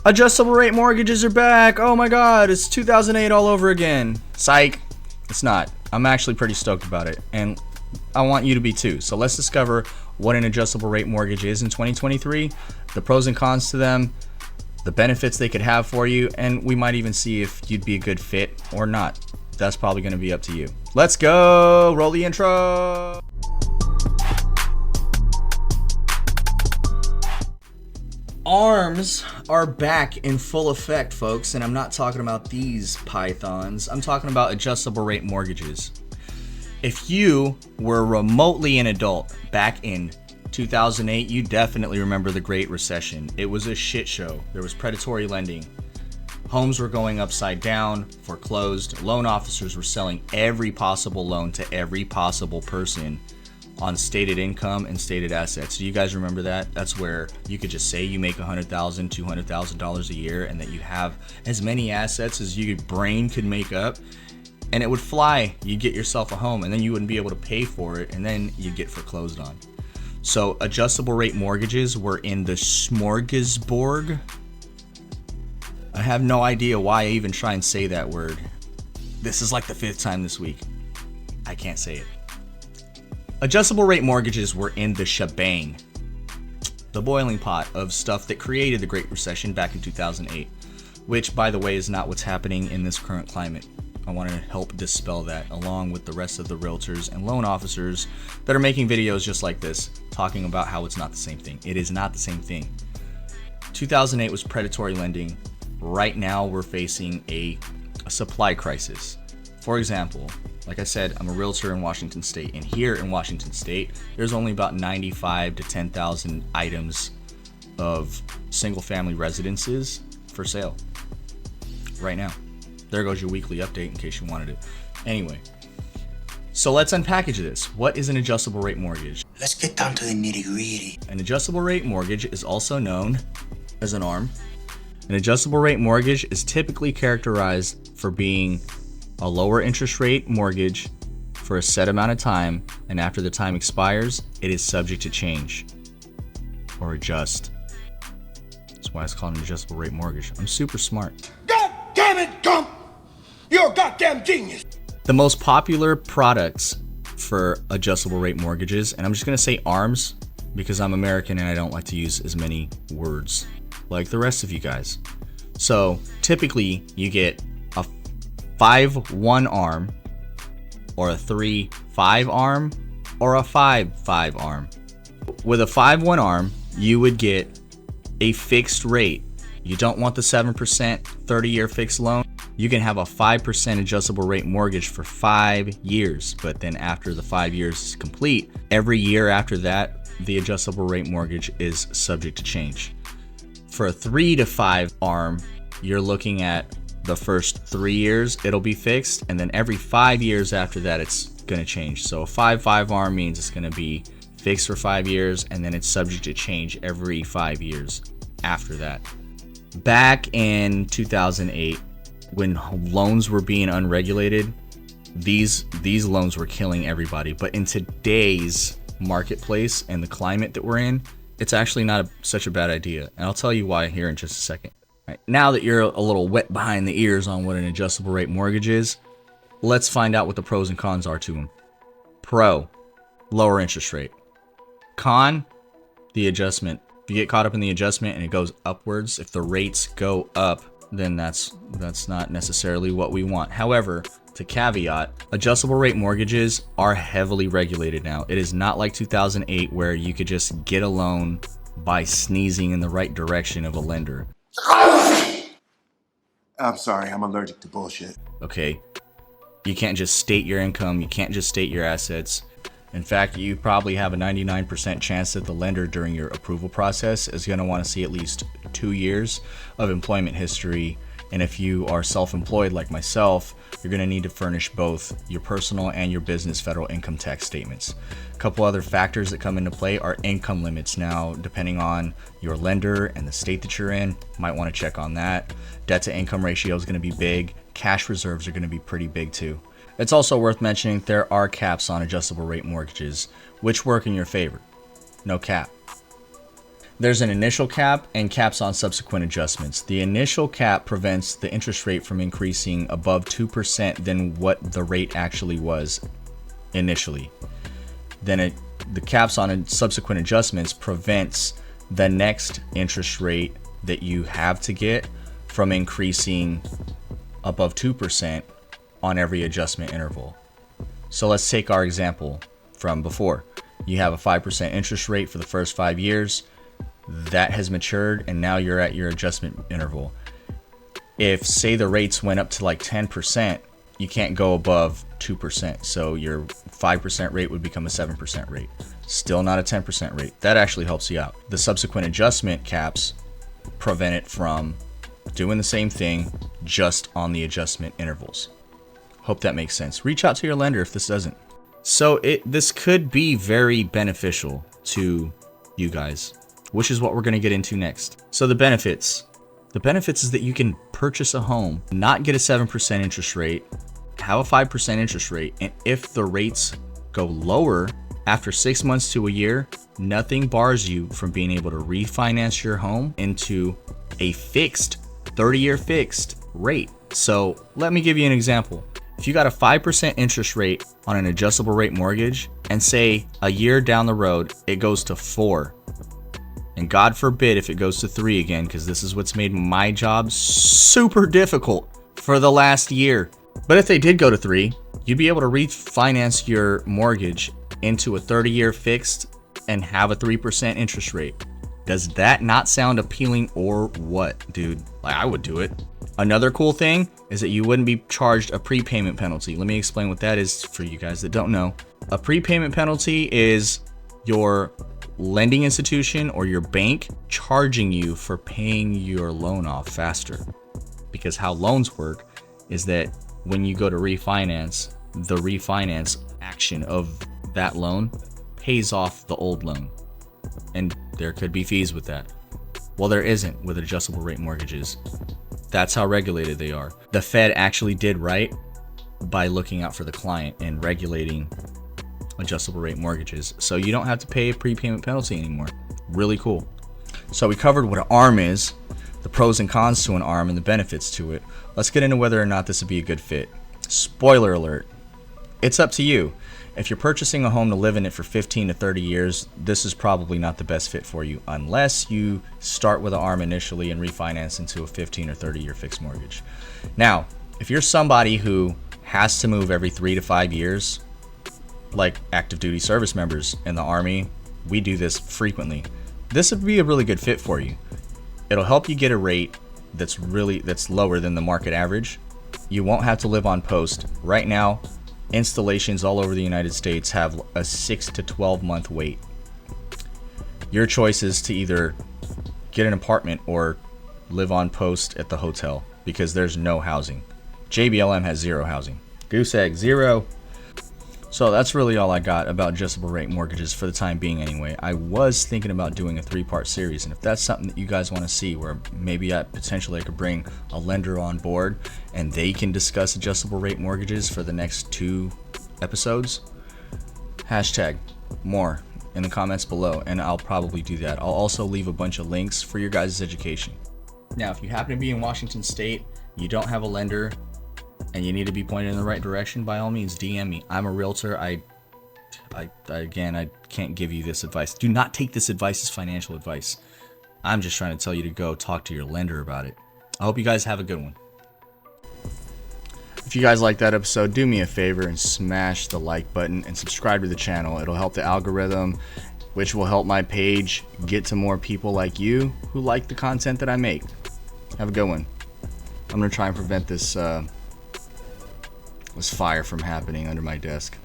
Adjustable rate mortgages are back. Oh my god, it's 2008 all over again. Psych. It's not. I'm actually pretty stoked about it, and I want you to be too. So let's discover what an adjustable rate mortgage is in 2023, the pros and cons to them, the benefits they could have for you, and we might even see if you'd be a good fit or not. That's probably going to be up to you. Let's go. Roll the intro. ARMs are back in full effect, folks, and I'm not talking about these pythons. I'm talking about adjustable rate mortgages. If you were remotely an adult back in 2008, you definitely remember the Great Recession. It was a shit show. There was predatory lending. Homes were going upside down, foreclosed. Loan officers were selling every possible loan to every possible person on stated income and stated assets. Do you guys remember that? That's where you could just say you make $100,000, $200,000 a year and that you have as many assets as your brain could make up, and it would fly. You'd get yourself a home and then you wouldn't be able to pay for it, and then you'd get foreclosed on. So adjustable rate mortgages were in the smorgasbord. I have no idea why I even try and say that word. This is like the 5th time this week. I can't say it. Adjustable rate mortgages were in the shebang, the boiling pot of stuff that created the Great Recession back in 2008, which, by the way, is not what's happening in this current climate. I want to help dispel that, along with the rest of the realtors and loan officers that are making videos just like this, talking about how it's not the same thing. It is not the same thing. 2008 was predatory lending. Right now, we're facing a supply crisis. For example, like I said, I'm a realtor in Washington State, and here in Washington State, there's only about 95 to 10,000 items of single-family residences for sale right now. There goes your weekly update in case you wanted it. Anyway, so let's unpackage this. What is an adjustable rate mortgage? Let's get down to the nitty-gritty. An adjustable rate mortgage is also known as an ARM. An adjustable rate mortgage is typically characterized for being a lower interest rate mortgage for a set amount of time, and after the time expires, it is subject to change or adjust. That's why it's called an adjustable rate mortgage. I'm super smart. God damn it, Gump! You're a goddamn genius! The most popular products for adjustable rate mortgages, and I'm just gonna say ARMs because I'm American and I don't like to use as many words like the rest of you guys. So typically you get a 5-1 ARM, or a 3-5 ARM, or a 5-5 ARM. With a 5-1 ARM, you would get a fixed rate. You don't want the 7% 30-year fixed loan. You can have a 5% adjustable rate mortgage for 5 years, but then after the 5 years is complete, every year after that, the adjustable rate mortgage is subject to change. For a 3-5 ARM, you're looking at the first 3 years, it'll be fixed, and then every 5 years after that, it's gonna change. So a 5-5 ARM means it's gonna be fixed for 5 years, and then it's subject to change every 5 years after that. Back in 2008, when loans were being unregulated, these loans were killing everybody. But in today's marketplace and the climate that we're in, it's actually not such a bad idea. And I'll tell you why here in just a second. Right, now that you're a little wet behind the ears on what an adjustable rate mortgage is, let's find out what the pros and cons are to them. Pro, lower interest rate. Con, the adjustment. If you get caught up in the adjustment and it goes upwards, if the rates go up, then that's not necessarily what we want. However, to caveat, adjustable rate mortgages are heavily regulated now. It is not like 2008 where you could just get a loan by sneezing in the right direction of a lender. I'm sorry, I'm allergic to bullshit. Okay, you can't just state your income, you can't just state your assets. In fact, you probably have a 99% chance that the lender during your approval process is going to want to see at least 2 years of employment history. And if you are self-employed like myself, you're going to need to furnish both your personal and your business federal income tax statements. A couple other factors that come into play are income limits. Now, depending on your lender and the state that you're in, might want to check on that. Debt to income ratio is going to be big. Cash reserves are going to be pretty big too. It's also worth mentioning there are caps on adjustable rate mortgages, which work in your favor. No cap. There's an initial cap and caps on subsequent adjustments. The initial cap prevents the interest rate from increasing above 2% than what the rate actually was initially. Then the caps on subsequent adjustments prevents the next interest rate that you have to get from increasing above 2% on every adjustment interval. So let's take our example from before. You have a 5% interest rate for the first 5 years. That has matured, and now you're at your adjustment interval. If, say, the rates went up to like 10%, you can't go above 2%. So your 5% rate would become a 7% rate. Still not a 10% rate. That actually helps you out. The subsequent adjustment caps prevent it from doing the same thing, just on the adjustment intervals. Hope that makes sense. Reach out to your lender if this doesn't. So this could be very beneficial to you guys, which is what we're going to get into next. So the benefits is that you can purchase a home, not get a 7% interest rate, have a 5% interest rate, and if the rates go lower after 6 months to a year, nothing bars you from being able to refinance your home into a fixed 30-year fixed rate. So let me give you an example. If you got a 5% interest rate on an adjustable rate mortgage, and say a year down the road it goes to 4, and God forbid if it goes to 3 again, because this is what's made my job super difficult for the last year. But if they did go to 3, you'd be able to refinance your mortgage into a 30-year fixed and have a 3% interest rate. Does that not sound appealing or what, dude? Like, I would do it. Another cool thing is that you wouldn't be charged a prepayment penalty. Let me explain what that is for you guys that don't know. A prepayment penalty is your lending institution or your bank charging you for paying your loan off faster. Because how loans work is that when you go to refinance, the refinance action of that loan pays off the old loan. And there could be fees with that. Well, there isn't with adjustable rate mortgages. That's how regulated they are. The Fed actually did right by looking out for the client and regulating adjustable rate mortgages. So you don't have to pay a prepayment penalty anymore. Really cool. So we covered what an ARM is, the pros and cons to an ARM, and the benefits to it. Let's get into whether or not this would be a good fit. Spoiler alert. It's up to you. If you're purchasing a home to live in it for 15 to 30 years, this is probably not the best fit for you unless you start with an ARM initially and refinance into a 15 or 30-year fixed mortgage. Now, if you're somebody who has to move every 3 to 5 years, like active duty service members in the Army, we do this frequently. This would be a really good fit for you. It'll help you get a rate that's lower than the market average. You won't have to live on post. Right now, installations all over the United States have a 6 to 12 month wait. Your choice is to either get an apartment or live on post at the hotel because there's no housing. JBLM has 0 housing. Goose egg, 0. So that's really all I got about adjustable rate mortgages for the time being anyway. I was thinking about doing a 3-part series, and if that's something that you guys want to see, where maybe I could bring a lender on board and they can discuss adjustable rate mortgages for the next 2 episodes, hashtag more in the comments below, and I'll probably do that. I'll also leave a bunch of links for your guys' education. Now, if you happen to be in Washington State, you don't have a lender, and you need to be pointed in the right direction, by all means, DM me. I'm a realtor. I can't give you this advice. Do not take this advice as financial advice. I'm just trying to tell you to go talk to your lender about it. I hope you guys have a good one. If you guys like that episode, do me a favor and smash the like button and subscribe to the channel. It'll help the algorithm, which will help my page get to more people like you who like the content that I make. Have a good one. I'm going to try and prevent this fire from happening under my desk.